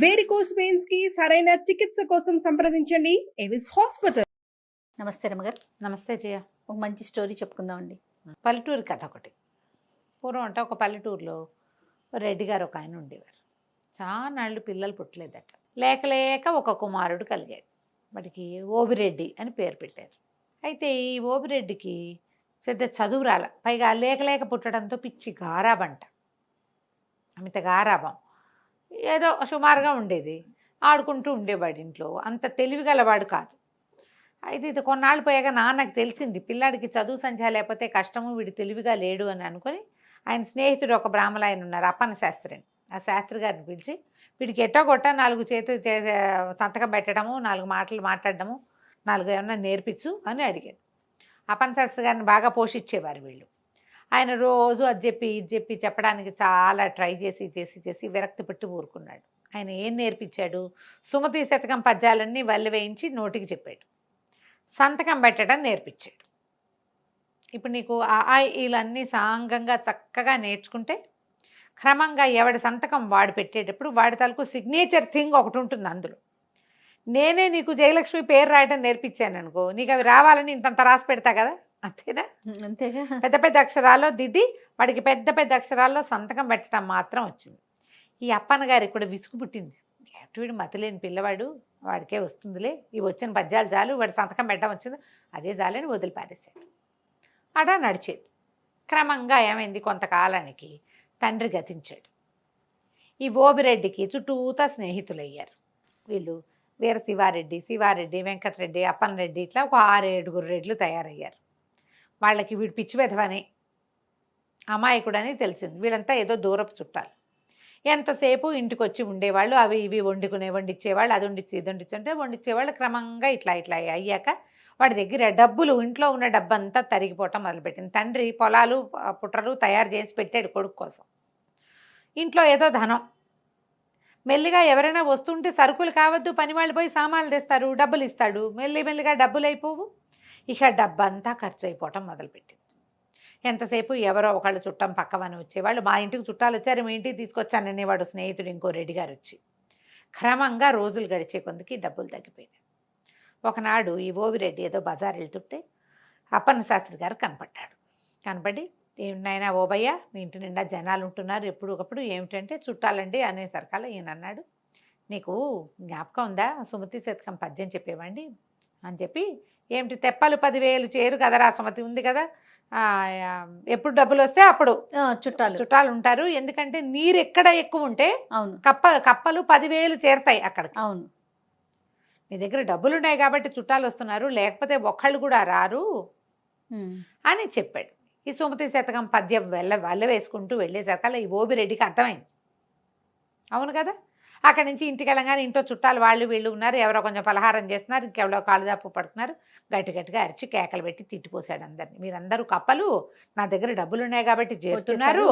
Varicose veins కి సరైన చికిత్స కోసం సంప్రదించండి ఎవిస్ హాస్పిటల్. నమస్తే రమ్మగారు. నమస్తే జయ. ఒక మంచి స్టోరీ చెప్పుకుందామండి. పల్లెటూరు కథ ఒకటి. పూర్వం అంటే ఒక పల్లెటూరులో రెడ్డి గారు ఒక ఆయన ఉండేవారు. చానాళ్ళు పిల్లలు పుట్టలేదట. లేక లేక ఒక కుమారుడు కలిగాడు. వాడికి ఓబిరెడ్డి అని పేరు పెట్టారు. అయితే ఈ ఓబిరెడ్డికి పెద్ద చదువు రాల, పైగా లేక లేక పుట్టడంతో పిచ్చి గారాబంట, అమిత గారాబం. ఏదో సుమారుగా ఉండేది, ఆడుకుంటూ ఉండేవాడు ఇంట్లో. అంత తెలివిగలవాడు కాదు. అయితే ఇది కొన్నాళ్ళు పోయాక నాన్నకు తెలిసింది పిల్లాడికి చదువు సంధ్య లేకపోతే కష్టము, వీడు తెలివిగా లేడు అని అనుకుని ఆయన స్నేహితుడు ఒక బ్రాహ్మణ ఆయన ఉన్నారు, అప్పన్న శాస్త్రి అని. ఆ శాస్త్రి గారిని పిలిచి వీడికి ఎట్టో కొట్ట 4 చేతులు సంతకం పెట్టడము, 4 మాటలు మాట్లాడడము, 4 ఏమన్నా నేర్పించు అని అడిగాడు. అప్పన్న శాస్త్రి గారిని బాగా పోషించేవారు వీళ్ళు. ఆయన రోజు అది చెప్పి ఇది చెప్పి చెప్పడానికి చాలా ట్రై చేసి చేసి చేసి విరక్తి పెట్టి ఊరుకున్నాడు. ఆయన ఏం నేర్పించాడు? సుమతి శతకం పద్యాలన్నీ వల్లి వేయించి నోటికి చెప్పాడు. సంతకం పెట్టడం నేర్పించాడు. ఇప్పుడు నీకు ఇలన్నీ సాంగంగా చక్కగా నేర్చుకుంటే క్రమంగా ఎవడి సంతకం వాడు పెట్టేటప్పుడు వాడి తలకు సిగ్నేచర్ థింగ్ ఒకటి ఉంటుంది. అందులో నేనే నీకు జయలక్ష్మి పేరు రాయడం నేర్పించాను అనుకో, నీకు అవి రావాలని ఇంతంత రాసి పెడతా కదా, అంతేనా? అంతేగా. పెద్ద పెద్ద అక్షరాల్లో దిద్ది వాడికి పెద్ద పెద్ద అక్షరాల్లో సంతకం పెట్టడం మాత్రం వచ్చింది. ఈ అప్పన్న గారికి కూడా విసుగు పుట్టింది. వీడు మతిలేని పిల్లవాడు, వాడికే వస్తుందిలే, ఇవి వచ్చిన పద్యాలు చాలు, వాడి సంతకం పెట్టడం వచ్చింది, అదే చాలని వదిలిపారేశాడు. అలా నడిచేది. క్రమంగా ఏమైంది, కొంతకాలానికి తండ్రి గతించాడు. ఈ ఓబిరెడ్డికి చుట్టూతా స్నేహితులయ్యారు. వీళ్ళు వీర శివారెడ్డి, వెంకటరెడ్డి, అప్పన్నరెడ్డి, ఇట్లా ఒక 6-7 రెడ్లు తయారయ్యారు. వాళ్ళకి వీడు పిచ్చి వెధవని, అమాయకుడని తెలిసింది. వీళ్ళంతా ఏదో దూరపు చుట్టాలు. ఎంతసేపు ఇంటికి వచ్చి ఉండేవాళ్ళు, అవి ఇవి వండిచ్చేవాళ్ళు, అది వండిచ్చి ఇది వండిచ్చుంటే వండిచ్చేవాళ్ళు. క్రమంగా ఇట్లా అయ్యాక వాడి దగ్గర డబ్బులు, ఇంట్లో ఉన్న డబ్బంతా తరిగిపోవటం మొదలుపెట్టింది. తండ్రి పొలాలు పుట్రలు తయారు చేసి పెట్టాడు కొడుకు కోసం. ఇంట్లో ఏదో ధనం. మెల్లిగా ఎవరైనా వస్తుంటే సరుకులు కావద్దు, పనివాళ్ళు పోయి సామాన్లు తెస్తారు, డబ్బులు ఇస్తాడు. మెల్లిగా డబ్బులు అయిపోవు. ఇక డబ్బంతా ఖర్చు అయిపోవటం మొదలుపెట్టింది. ఎంతసేపు ఎవరో ఒకళ్ళు చుట్టం పక్కవని వచ్చేవాళ్ళు. మా ఇంటికి చుట్టాలు వచ్చారు, మీ ఇంటికి తీసుకొచ్చాననేవాడు స్నేహితుడు ఇంకో రెడ్డి గారు వచ్చి. క్రమంగా రోజులు గడిచే కొందికి డబ్బులు తగ్గిపోయినాయి. ఒకనాడు ఈ ఓవిరెడ్డి ఏదో బజార్ వెళ్తుంటే అప్పన్న శాస్త్రి గారు కనపడి, ఏమినైనా ఓబయ్య, మీ ఇంటి నిండా జనాలు ఉంటున్నారు ఎప్పుడు ఒకప్పుడు, ఏమిటంటే చుట్టాలండి అనేసరికల్లా ఈయన అన్నాడు, నీకు జ్ఞాపకం ఉందా, సుమతి శతకం పద్యం చెప్పేవండి అని చెప్పి, ఏమిటి తెప్పలు 10,000 చేరు కదరా, సుమతి ఉంది కదా, ఎప్పుడు డబ్బులు వస్తే అప్పుడు చుట్టాలు ఉంటారు. ఎందుకంటే నీరు ఎక్కడ ఎక్కువ ఉంటే కప్పలు 10,000 చేరుతాయి అక్కడికి. అవును, నీ దగ్గర డబ్బులు ఉన్నాయి కాబట్టి చుట్టాలు వస్తున్నారు, లేకపోతే ఒక్కళ్ళు కూడా రారు అని చెప్పాడు. ఈ సుమతి శతకం పద్యం వల్ల వేసుకుంటూ వెళ్ళేసరికల్లా ఈ ఓబిరెడ్డికి అర్థమైంది. అవును కదా. అక్కడి నుంచి ఇంటికి వెళ్ళగానే ఇంట్లో చుట్టాలు వాళ్ళు వీళ్ళు ఉన్నారు, ఎవరో కొంచెం పలహారం చేస్తున్నారు, ఇంకెవరో కాళ్ళదాపు పడుతున్నారు. గట్టిగా అరిచి కేకలు పెట్టి తిట్టిపోసాడు అందరినీ. మీరందరూ కప్పలు, నా దగ్గర డబ్బులు ఉన్నాయి కాబట్టి చేస్తున్నారు,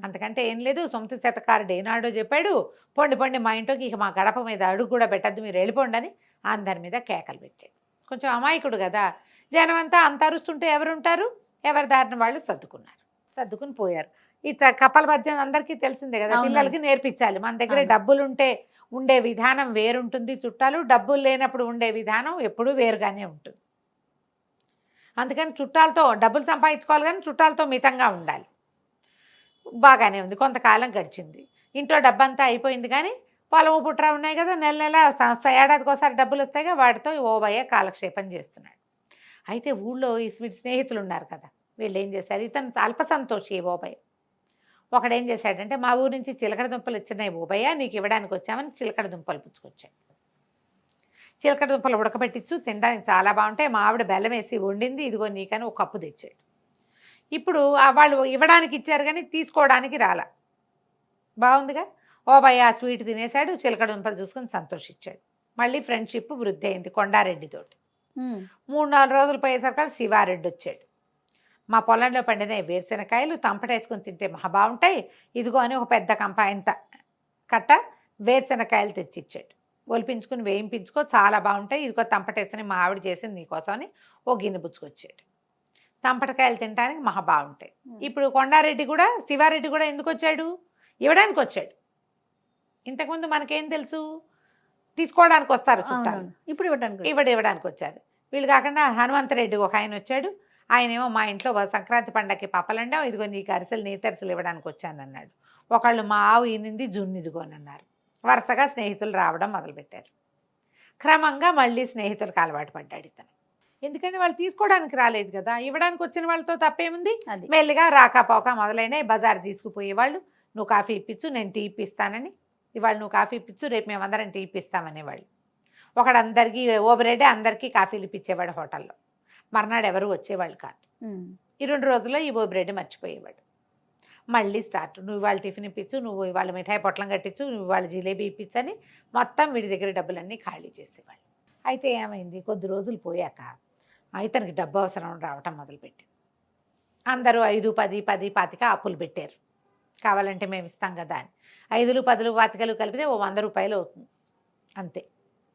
అంతకంటే ఏం లేదు. సుమతి శతకారుడు ఏనాడో చెప్పాడు, పొండి మా ఇంట్లోకి ఇక మా గడప మీద అడుగు కూడా పెట్టద్దు, మీరు వెళ్ళిపోండి అని అందరి మీద కేకలు పెట్టాడు. కొంచెం అమాయకుడు కదా, జనం అంతా అంత అరుస్తుంటే ఎవరుంటారు, ఎవరి దారిని వాళ్ళు సర్దుకుని పోయారు. ఈ కప్పల పద్యం అందరికీ తెలిసిందే కదా, పిల్లలకి నేర్పించాలి. మన దగ్గర డబ్బులు ఉంటే ఉండే విధానం వేరుంటుంది, చుట్టాలు డబ్బులు లేనప్పుడు ఉండే విధానం ఎప్పుడూ వేరుగానే ఉంటుంది. అందుకని చుట్టాలతో డబ్బులు సంపాదించుకోవాలి, కానీ చుట్టాలతో మితంగా ఉండాలి. బాగానే ఉంది. కొంతకాలం గడిచింది, ఇంట్లో డబ్బంతా అయిపోయింది, కానీ పొలము పుట్ర ఉన్నాయి కదా, నెల ఏడాదికి ఒకసారి డబ్బులు వస్తాయిగా, వాటితో ఓబయ్య కాలక్షేపం చేస్తున్నాడు. అయితే ఊళ్ళో ఈ స్నేహితులు ఉన్నారు కదా, వీళ్ళు ఏం చేశారు, ఇతను అల్ప సంతోషి ఓబయ్య. ఒకడేం చేశాడంటే, మా ఊరు నుంచి చిలకడ దుంపలు ఇచ్చినాయి ఓబయ్య, నీకు ఇవ్వడానికి వచ్చామని చిలకడ దుంపలు పుచ్చుకొచ్చాడు. చిలకడ దుంపలు ఉడకబెట్టించు, తినడానికి చాలా బాగుంటాయి, మా ఆవిడ బెల్లం వేసి వండింది, ఇదిగో నీకని ఒక కప్పు తెచ్చాడు. ఇప్పుడు వాళ్ళు ఇవ్వడానికి ఇచ్చారు కానీ తీసుకోవడానికి రాలా. బాగుందిగా. ఓబయ్య ఆ స్వీట్ తినేశాడు, చిలకడ దుంపలు చూసుకొని సంతోషించాడు. మళ్ళీ ఫ్రెండ్షిప్ వృద్ధి అయింది కొండారెడ్డితోటి. 3-4 రోజులు పోయేసరికి శివారెడ్డి వచ్చాడు. మా పొలంలో పండిన వేరుశెనకాయలు తంపటేసుకొని తింటే మహా బాగుంటాయి, ఇదిగో అని ఒక పెద్ద కంపాయంత కట్ట వేరుశెనకాయలు తెచ్చిచ్చాడు. ఒలిపించుకుని వేయింపించుకో, చాలా బాగుంటాయి, ఇదిగో తంపటేసుకుని మా ఆవిడ చేసింది నీకోసం అని ఓ గిన్నె పుచ్చుకొచ్చాడు. తంపటకాయలు తినడానికి మహా బాగుంటాయి. ఇప్పుడు కొండారెడ్డి కూడా శివారెడ్డి కూడా ఎందుకు వచ్చాడు, ఇవ్వడానికి వచ్చాడు. ఇంతకుముందు మనకేం తెలుసు, తీసుకోవడానికి వస్తారు చుట్టాలు, అవునవును. ఇప్పుడు ఇవ్వడానికి ఇవ్వడానికి వచ్చారు. వీళ్ళు కాకుండా హనుమంతరెడ్డి ఒక ఆయన వచ్చాడు. ఆయనేమో మా ఇంట్లో సంక్రాంతి పండగకి పప్పలండాం, ఇదిగో నీకు అరిసెలు నీతరిసెలు ఇవ్వడానికి వచ్చానన్నాడు. ఒకళ్ళు మా ఆవు ఈనింది జున్ను ఇదిగోనన్నారు. వరుసగా స్నేహితులు రావడం మొదలుపెట్టారు. క్రమంగా మళ్ళీ స్నేహితులకు అలవాటు పడ్డాడు ఇతను. ఎందుకంటే వాళ్ళు తీసుకోవడానికి రాలేదు కదా, ఇవ్వడానికి వచ్చిన వాళ్ళతో తప్పేముంది. అది మెల్లిగా రాకపోక మొదలైనాయి. బజార్ తీసుకుపోయేవాళ్ళు, నువ్వు కాఫీ ఇప్పించు, నేను టీ ఇప్పిస్తానని. ఇవాళ నువ్వు కాఫీ ఇప్పించు, రేపు మేమందరం టీ ఇప్పిస్తామనేవాళ్ళు. ఒకడందరికీ ఓబరెడ్డి అందరికీ కాఫీలు ఇప్పించేవాడు హోటల్లో. మర్నాడు ఎవరు వచ్చేవాళ్ళు కాదు. ఈ 2 రోజుల్లో ఈ ఓబరెడ్డి మర్చిపోయేవాడు. మళ్ళీ స్టార్ట్, నువ్వు ఇవాళ టిఫిన్ ఇప్పించు, నువ్వు ఇవాళ మిఠాయి పొట్లం కట్టించు, నువ్వు ఇవాళ జిలేబీ ఇప్పించని మొత్తం వీడి దగ్గర డబ్బులన్నీ ఖాళీ చేసేవాళ్ళు. అయితే ఏమైంది, కొద్ది రోజులు పోయాక ఇతనికి డబ్బు అవసరం రావటం మొదలుపెట్టింది. అందరూ 5, 10, 10, 25 అప్పులు పెట్టారు. కావాలంటే మేము ఇస్తాం కదా అని. 5, 10, 25 కలిపితే ఓ 100 రూపాయలు అవుతుంది అంతే.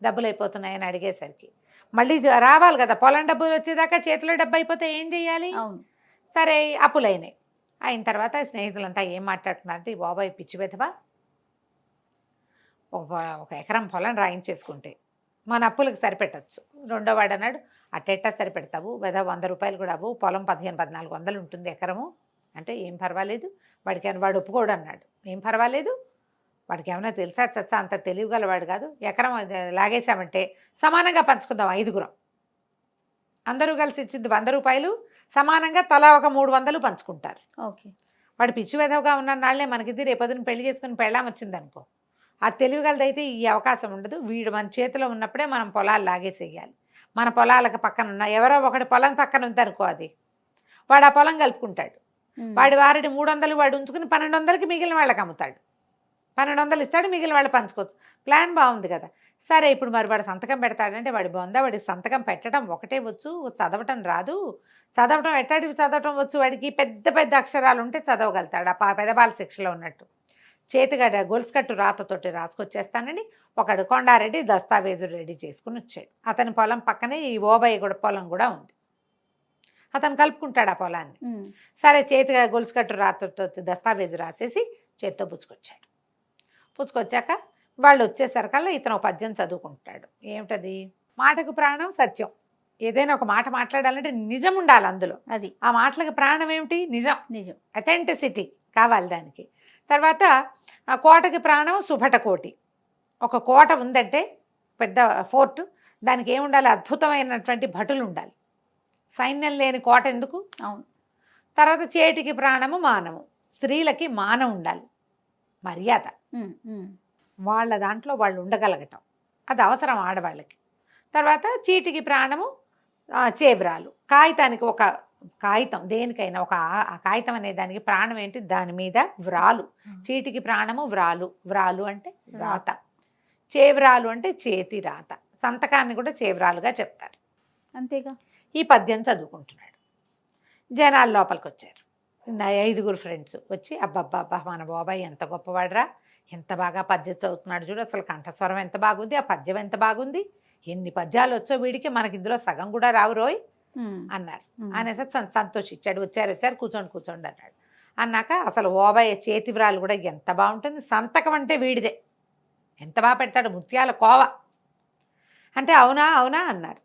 డబ్బులు అయిపోతున్నాయని అడిగేసరికి మళ్ళీ రావాలి కదా, పొలం డబ్బులు వచ్చేదాకా చేతిలో డబ్బు అయిపోతే ఏం చేయాలి. అవును. సరే అప్పులైనాయి. అయిన తర్వాత స్నేహితులంతా ఏం మాట్లాడుతున్నారంటే, ఈ బాబాయ్ పిచ్చి వెధవా, ఒక ఎకరం పొలం రాయించేసుకుంటే మన అప్పులకు సరిపెట్టచ్చు. రెండో వాడు అన్నాడు, అట్టెట్టా సరిపెడతావు వెధవ, 100 రూపాయలు కూడా అవ్వు, పొలం 1500-1400 ఉంటుంది ఎకరము అంటే. ఏం పర్వాలేదు వాడికి, వాడు ఒప్పుకోడు అన్నాడు. ఏం పర్వాలేదు, వాడికి ఏమైనా తెలుసా చచ్చా, అంత తెలివిగలవాడు కాదు. ఎకరం లాగేశామంటే సమానంగా పంచుకుందాం, 5గురం అందరూ కలిసి ఇచ్చింది 100 రూపాయలు, సమానంగా తలా ఒక 300 పంచుకుంటారు. ఓకే. వాడు పిచ్చి వెధవగా ఉన్న నాళ్లే మనకిది రేపొద్దున పెళ్లి చేసుకుని పెళ్ళాం వచ్చిందనుకో, ఆ తెలివిగలదైతే ఈ అవకాశం ఉండదు. వీడు మన చేతిలో ఉన్నప్పుడే మనం పొలాలు లాగేసేయాలి. మన పొలాలకు పక్కన ఉన్న ఎవరో ఒకటి పొలం పక్కన ఉందనుకో, అది వాడు ఆ పొలం కలుపుకుంటాడు. వాడి వారిని 300 వాడు ఉంచుకుని 1200కి మిగిలిన వాళ్ళకి అమ్ముతాడు. 1200 ఇస్తాడు, మిగిలిన వాళ్ళు పంచుకోవచ్చు. ప్లాన్ బాగుంది కదా. సరే ఇప్పుడు మరి వాడు సంతకం పెడతాడంటే వాడి బొందా, వాడికి సంతకం పెట్టడం ఒకటే వచ్చు, చదవటం రాదు. చదవటం ఎట్టాడివి చదవటం వచ్చు వాడికి, పెద్ద పెద్ద అక్షరాలు ఉంటే చదవగలుగుతాడు. ఆ పెదబాల శిక్షలో ఉన్నట్టు చేతిగడ్డ గొలుసుకట్టు రాతతోటి రాసుకొచ్చేస్తానని ఒకడు కొండారెడ్డి దస్తావేజులు రెడీ చేసుకుని వచ్చాడు. అతని పొలం పక్కనే ఈ ఓబయ్య కూడా పొలం కూడా ఉంది. అతను కలుపుకుంటాడు ఆ పొలాన్ని. సరే చేతిగా గొలుసుకట్టు రాతతో దస్తావేజు రాసేసి చేత్తో పుచ్చుకొచ్చాడు. పుచ్చుకొచ్చాక వాళ్ళు వచ్చేసరికల్లా ఇతను ఒక పద్యం చదువుకుంటాడు. ఏమిటది, మాటకు ప్రాణం సత్యం. ఏదైనా ఒక మాట మాట్లాడాలంటే నిజం ఉండాలి అందులో. అది ఆ మాటలకు ప్రాణం ఏమిటి, నిజం. నిజం. అథెంటిసిటీ కావాలి దానికి. తర్వాత ఆ కోటకి ప్రాణం సుభటకోటి. ఒక కోట ఉందంటే పెద్ద ఫోర్ట్, దానికి ఏముండాలి, అద్భుతమైనటువంటి భటులు ఉండాలి. సైన్యం లేని కోట ఎందుకు. అవును. తర్వాత చేటికి ప్రాణము మానము, స్త్రీలకి మానం ఉండాలి, మర్యాద. వాళ్ళ దాంట్లో వాళ్ళు ఉండగలగటం, అది అవసరం ఆడవాళ్ళకి. తర్వాత చీటికి ప్రాణము చేవ్రాలు. కాగితానికి ఒక కాగితం, దేనికైనా ఒక కాగితం అనే దానికి ప్రాణం ఏంటి, దాని మీద వ్రాలు. చీటికి ప్రాణము వ్రాలు. వ్రాలు అంటే రాత, చేవ్రాలు అంటే చేతి రాత. సంతకాన్ని కూడా చేవ్రాలుగా చెప్తారు. అంతేగా. ఈ పద్యం చదువుకుంటున్నాడు. జనాలు లోపలికి వచ్చారు. 5గురు ఫ్రెండ్స్ వచ్చి, అబ్బబ్బబ్బా మన బాబాయ్ ఎంత గొప్పవాడరా, ఎంత బాగా పద్యం చదువుతున్నాడు చూడు, అసలు కంఠస్వరం ఎంత బాగుంది, ఆ పద్యం ఎంత బాగుంది, ఎన్ని పద్యాలు వచ్చో వీడికి, మనకి ఇందులో సగం కూడా రావు రోయ్ అన్నారు. అనేసి సంతోషించాడు. వచ్చారు కూర్చోండి అన్నాడు. అన్నాక అసలు ఓబయ్య చేతి వ్రాలు కూడా ఎంత బాగుంటుంది, సంతకం అంటే వీడిదే, ఎంత బాగా పెడతాడు, ముత్యాల కోవ అంటే. అవునా అవునా అన్నారు.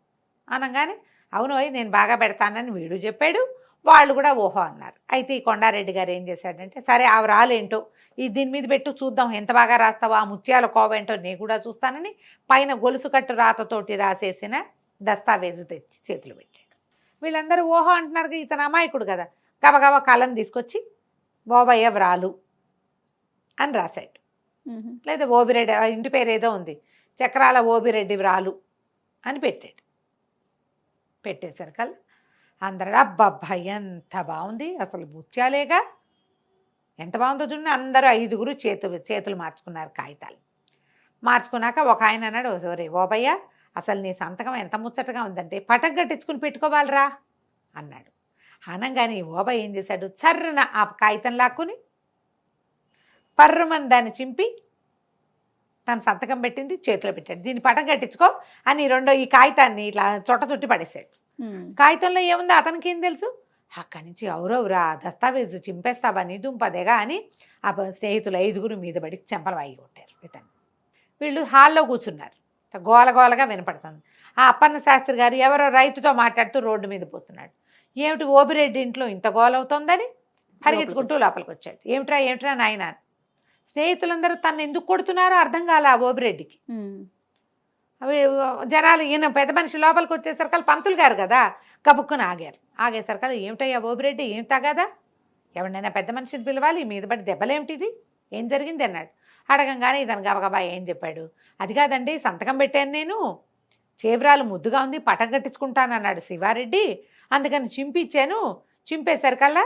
అనగానే అవును నేను బాగా పెడతానని వీడు చెప్పాడు, వాళ్ళు కూడా ఓహో అన్నారు. అయితే ఈ కొండారెడ్డి గారు ఏం చేశాడంటే, సరే ఆ వ్రాలేంటో దీని మీద పెట్టు చూద్దాం, ఎంత బాగా రాస్తావో, ఆ ముత్యాల కోవ ఏంటో నేను కూడా చూస్తానని పైన గొలుసు కట్టు రాతతోటి రాసేసిన దస్తావేజు తెచ్చి చేతులు పెట్టాడు. వీళ్ళందరూ ఓహో అంటున్నారు. ఇతను అమాయకుడు కదా, గబగబా కలం తీసుకొచ్చి ఓబయ్య వ్రాలు అని రాశాడు. లేదా ఓబిరెడ్డి, ఇంటి పేరు ఏదో ఉంది, చక్రాల ఓబిరెడ్డి వ్రాలు అని పెట్టాడు. పెట్టేసరికల్లా అందరూ అబ్బబ్బా ఎంత బాగుంది, అసలు ముత్యాలేగా, ఎంత బాగుందో చూడండి. అందరూ 5గురు చేతులు మార్చుకున్నారు కాగితాలు. మార్చుకున్నాక ఒక ఆయన అన్నాడు, ఒరే ఓబయ్య అసలు నీ సంతకం ఎంత ముచ్చటగా ఉందంటే పటం కట్టించుకుని పెట్టుకోవాలరా అన్నాడు. అనగానే ఓబయ్య ఏం చేశాడు, చర్రన ఆ కాగితం లాక్కుని పర్రమని దాన్ని చింపి తన సంతకం పెట్టింది చేతిలో పెట్టాడు. దీన్ని పటం కట్టించుకో అని ఈ కాగితాన్ని ఇట్లా చుట్టి పడేశాడు. కాగితంలో ఏముందో అతనికి ఏం తెలుసు, అక్కడి నుంచి ఎవరెవరా దస్తావేజు చింపేస్తావా నీ దుంపదేగా అని ఆ స్నేహితులు 5 మీద పడి చెంపలు వాయి కొట్టారు ఇతను. వీళ్ళు హాల్లో కూర్చున్నారు, గోలగోలగా వినపడుతుంది. ఆ అప్పన్న శాస్త్రి గారు ఎవరో రైతుతో మాట్లాడుతూ రోడ్డు మీద పోతున్నాడు. ఏమిటి ఓబిరెడ్డి ఇంట్లో ఇంత గోలవుతోందని పరిగెత్తుకుంటూ లోపలికి వచ్చాడు. ఏమిట్రా నాయన. స్నేహితులందరూ తను ఎందుకు కొడుతున్నారో అర్థం కాలే ఆ ఓబిరెడ్డికి. అవి జనాలు ఈయన పెద్ద మనిషి లోపలికి వచ్చేసరికి పంతులు గారు కదా కబుక్కుని ఆగేసరికి ఏమిటయ్యా ఓబిరెడ్డి ఏం తగదా, ఎవరినైనా పెద్ద మనిషిని పిలవాలి, మీద పడి దెబ్బలేమిటిది, ఏం జరిగింది అన్నాడు. అడగంగానే ఇతను గబగబా ఏం చెప్పాడు. అది కాదండి సంతకం పెట్టాను నేను, చేవ్రాలు ముద్దుగా ఉంది పటం కట్టించుకుంటాను అన్నాడు శివారెడ్డి, అందుకని చింపిచ్చాను, చింపేసరికల్లా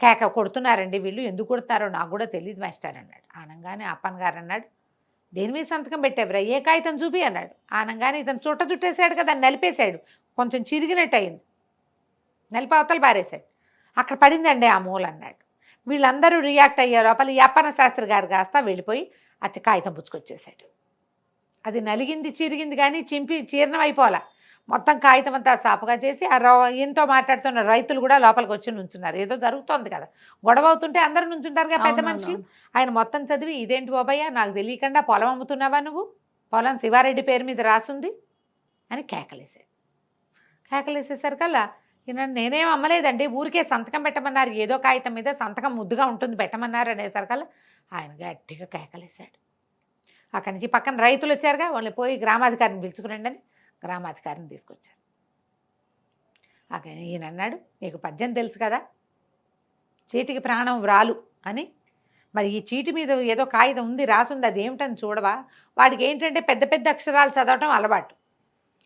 కేక కొడుతున్నారండి వీళ్ళు, ఎందుకు కొడుతున్నారో నాకు కూడా తెలియదు మాస్టర్ అన్నాడు. ఆనంగానే అప్పన్ గారు అన్నాడు, దేని మీద సంతకం పెట్టేవరా, ఏ కాగితం చూపి అన్నాడు. ఆనంగానే ఇతను చుట్టేసాడు కదా, నలిపేశాడు, కొంచెం చిరిగినట్టు అయింది, నలిపి అవతల బారేశాడు. అక్కడ పడిందండి ఆ మూల అన్నాడు. వీళ్ళందరూ రియాక్ట్ అయ్యే లోపల ఈ అప్పన్న శాస్త్రి గారు కాస్త వెళ్ళిపోయి అతి కాగితం పుచ్చుకొచ్చేసాడు. అది నలిగింది చిరిగింది కానీ చీర్ణం అయిపోవాలా, మొత్తం కాగితం అంతా సాపుగా చేసి ఈయనతో మాట్లాడుతున్న రైతులు కూడా లోపలికి వచ్చి నుంచున్నారు. ఏదో జరుగుతోంది కదా, గొడవ అవుతుంటే అందరూ నుంచుంటారు కదా పెద్ద మనుషులు. ఆయన మొత్తం చదివి, ఇదేంటి బాబయ్య నాకు తెలియకుండా పొలం అమ్ముతున్నావా నువ్వు, పొలం శివారెడ్డి పేరు మీద రాసుంది అని కేకలేసేసరికల్లా ఈయన నేనేం అమ్మలేదండి, ఊరికే సంతకం పెట్టమన్నారు, ఏదో కాగితం మీద సంతకం ముద్దుగా ఉంటుంది పెట్టమన్నారు అనేసరికల్లా ఆయన గట్టిగా కేకలేశాడు. అక్కడి నుంచి పక్కన రైతులు వచ్చారుగా, వాళ్ళని పోయి గ్రామాధికారిని పిలుచుకురండి అని గ్రామాధికారిని తీసుకొచ్చారు. అక్కడ ఈయన అన్నాడు, నీకు పద్యం తెలుసు కదా, చీటికి ప్రాణం వ్రాలు అని, మరి ఈ చీటి మీద ఏదో కాగితం ఉంది రాసుంది, అది ఏమిటని చూడవా. వాడికి ఏంటంటే పెద్ద పెద్ద అక్షరాలు చదవటం అలవాటు,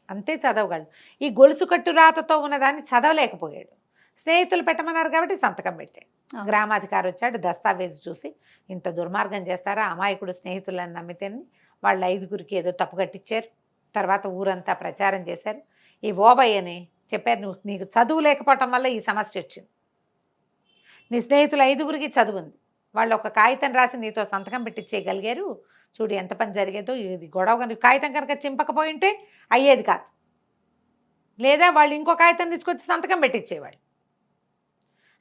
అంతే చదవగలడు. ఈ గొలుసు కట్టు రాతతో ఉన్నదాన్ని చదవలేకపోయాడు. స్నేహితులు పెట్టమన్నారు కాబట్టి సంతకం పెట్టాడు. గ్రామాధికారి వచ్చాడు, దస్తావేజు చూసి ఇంత దుర్మార్గం చేస్తారా, అమాయకుడు స్నేహితులను నమ్మితేని వాళ్ళు 5 ఏదో తప్పు కట్టించారు. తర్వాత ఊరంతా ప్రచారం చేశారు. ఈ ఓబయ్యని చెప్పారు, నీకు చదువు లేకపోవటం వల్ల ఈ సమస్య వచ్చింది, నీ స్నేహితులు 5 చదువు ఉంది, వాళ్ళు ఒక కాగితం రాసి నీతో సంతకం పెట్టించేయగలిగారు, చూడు ఎంత పని జరిగేదో. ఇది గొడవ కాగితం కనుక చింపకపోయి ఉంటే అయ్యేది కాదు, లేదా వాళ్ళు ఇంకో కాగితం తీసుకొచ్చి సంతకం పెట్టించేవాళ్ళు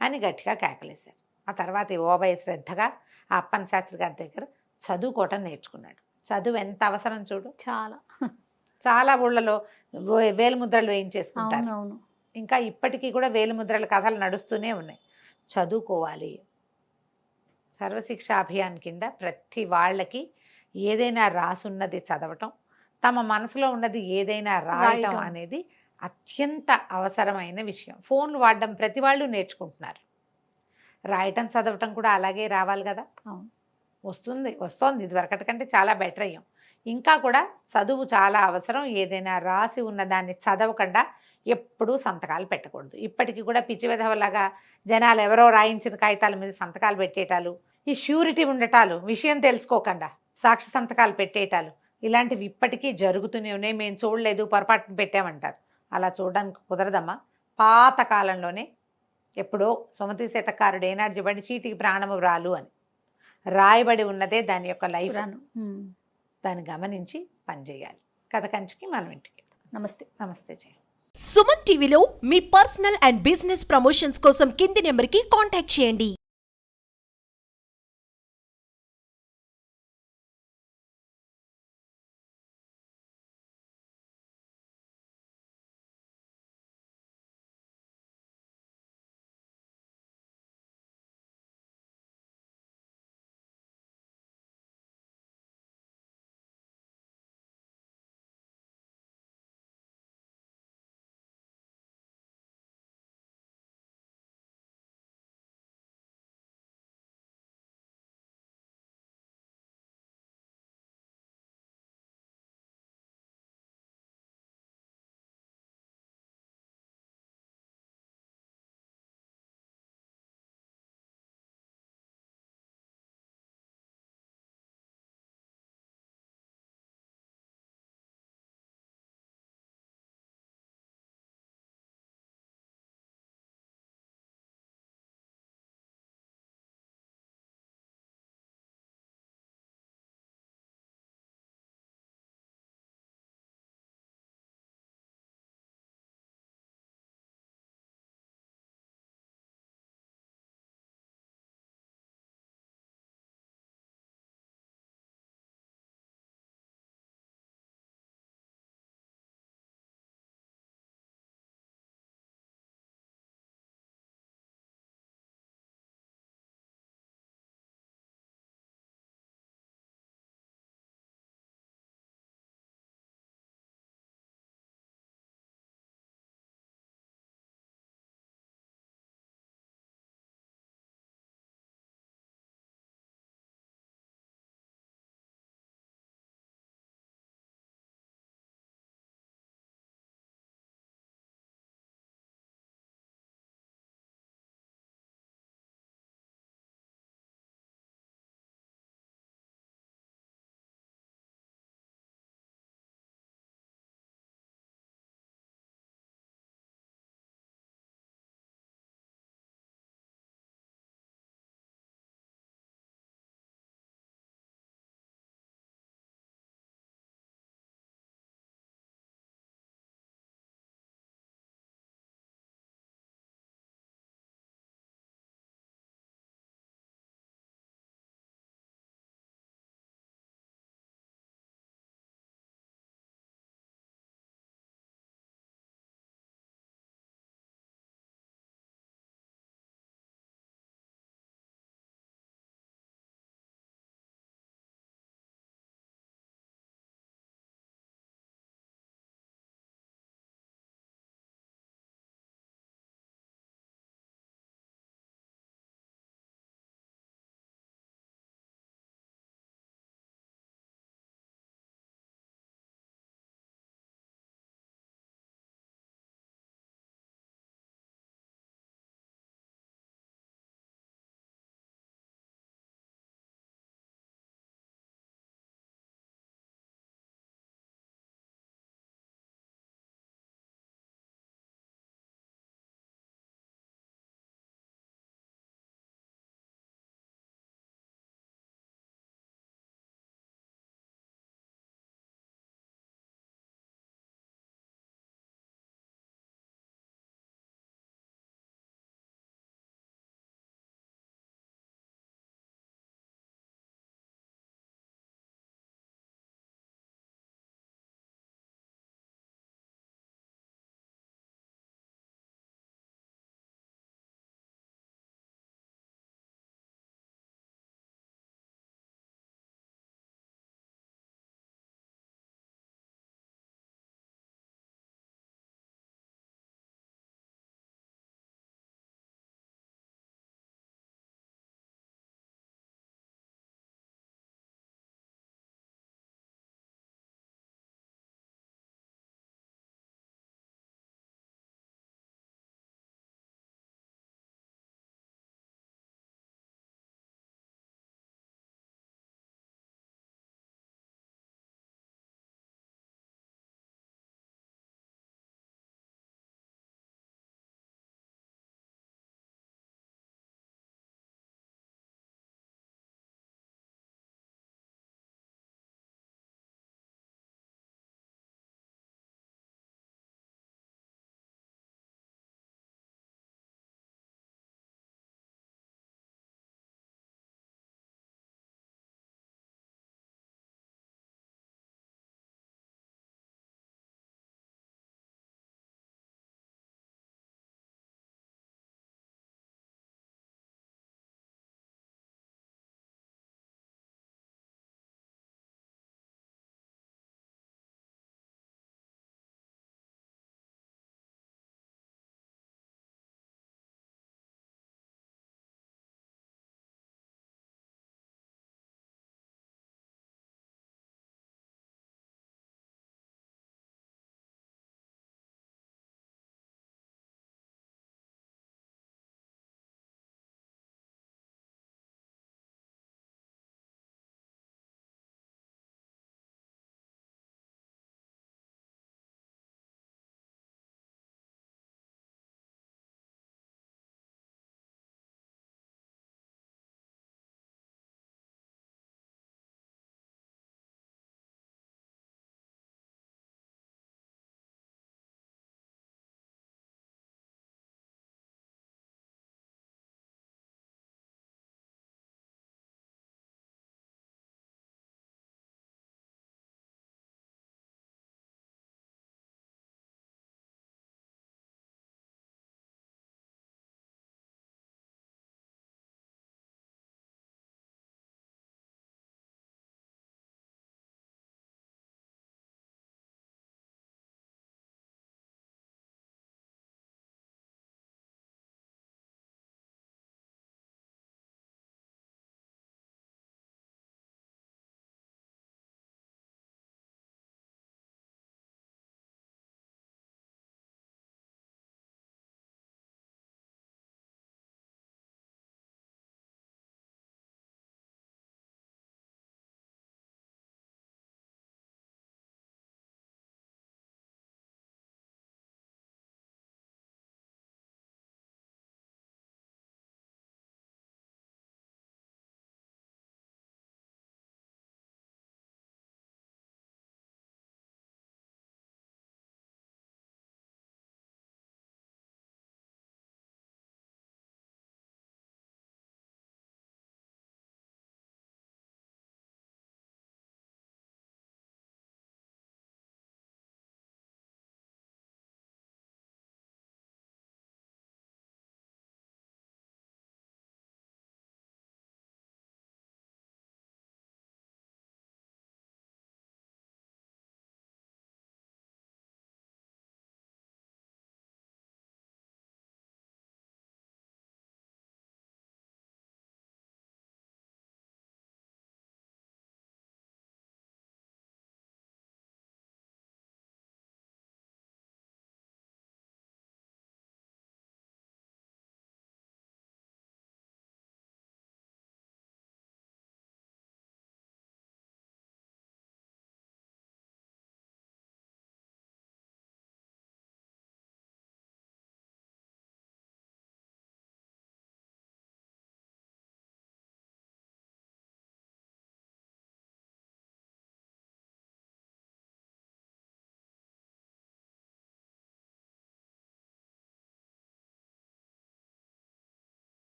అని గట్టిగా కేకలేశారు. ఆ తర్వాత ఈ ఓబయ్య శ్రద్ధగా ఆ అప్పన్న శాస్త్రి గారి దగ్గర చదువుకోవటం నేర్చుకున్నాడు. చదువు ఎంత అవసరం చూడు, చాలా ఊళ్ళలో వేలిముద్రలు వేయించేసుకుంటారు. ఇంకా ఇప్పటికీ కూడా వేలిముద్రల కథలు నడుస్తూనే ఉన్నాయి. చదువుకోవాలి. సర్వశిక్ష అభియాన్ కింద ప్రతి వాళ్ళకి ఏదైనా రాసున్నది చదవటం, తమ మనసులో ఉన్నది ఏదైనా రాయటం అనేది అత్యంత అవసరమైన విషయం. ఫోన్లు వాడడం ప్రతి వాళ్ళు నేర్చుకుంటున్నారు, రాయటం చదవటం కూడా అలాగే రావాలి కదా. వస్తోంది ఇదివరకటి కంటే చాలా బెటర్ అయ్యాం. ఇంకా కూడా చదువు చాలా అవసరం. ఏదైనా రాసి ఉన్న దాన్ని చదవకుండా ఎప్పుడూ సంతకాలు పెట్టకూడదు. ఇప్పటికీ కూడా పిచ్చి విధవలాగా జనాలు ఎవరో రాయించిన కాగితాల మీద సంతకాలు పెట్టేటాలు, ఈ ష్యూరిటీ ఉండటాలు, విషయం తెలుసుకోకుండా సాక్షి సంతకాలు పెట్టేటాలు, ఇలాంటివి ఇప్పటికీ జరుగుతూనే ఉన్నాయి. మేము చూడలేదు, పొరపాటును పెట్టామంటారు. అలా చూడడానికి కుదరదమ్మా. పాత కాలంలోనే ఎప్పుడో సుమతి శతకారుడు ఏనాడు చెప్పండి, చీటికి ప్రాణము వ్రాలు అని రాయబడి ఉన్నదే దాని యొక్క లైఫ్. దాన్ని గమనించి పనిచేయాలి. కథ కంచికి మనం ఇంటికి. నమస్తే జయ. సుమన్ టీవీలో మీ పర్సనల్ అండ్ బిజినెస్ ప్రమోషన్స్ కోసం కింది నెంబర్కి కాంటాక్ట్ చేయండి.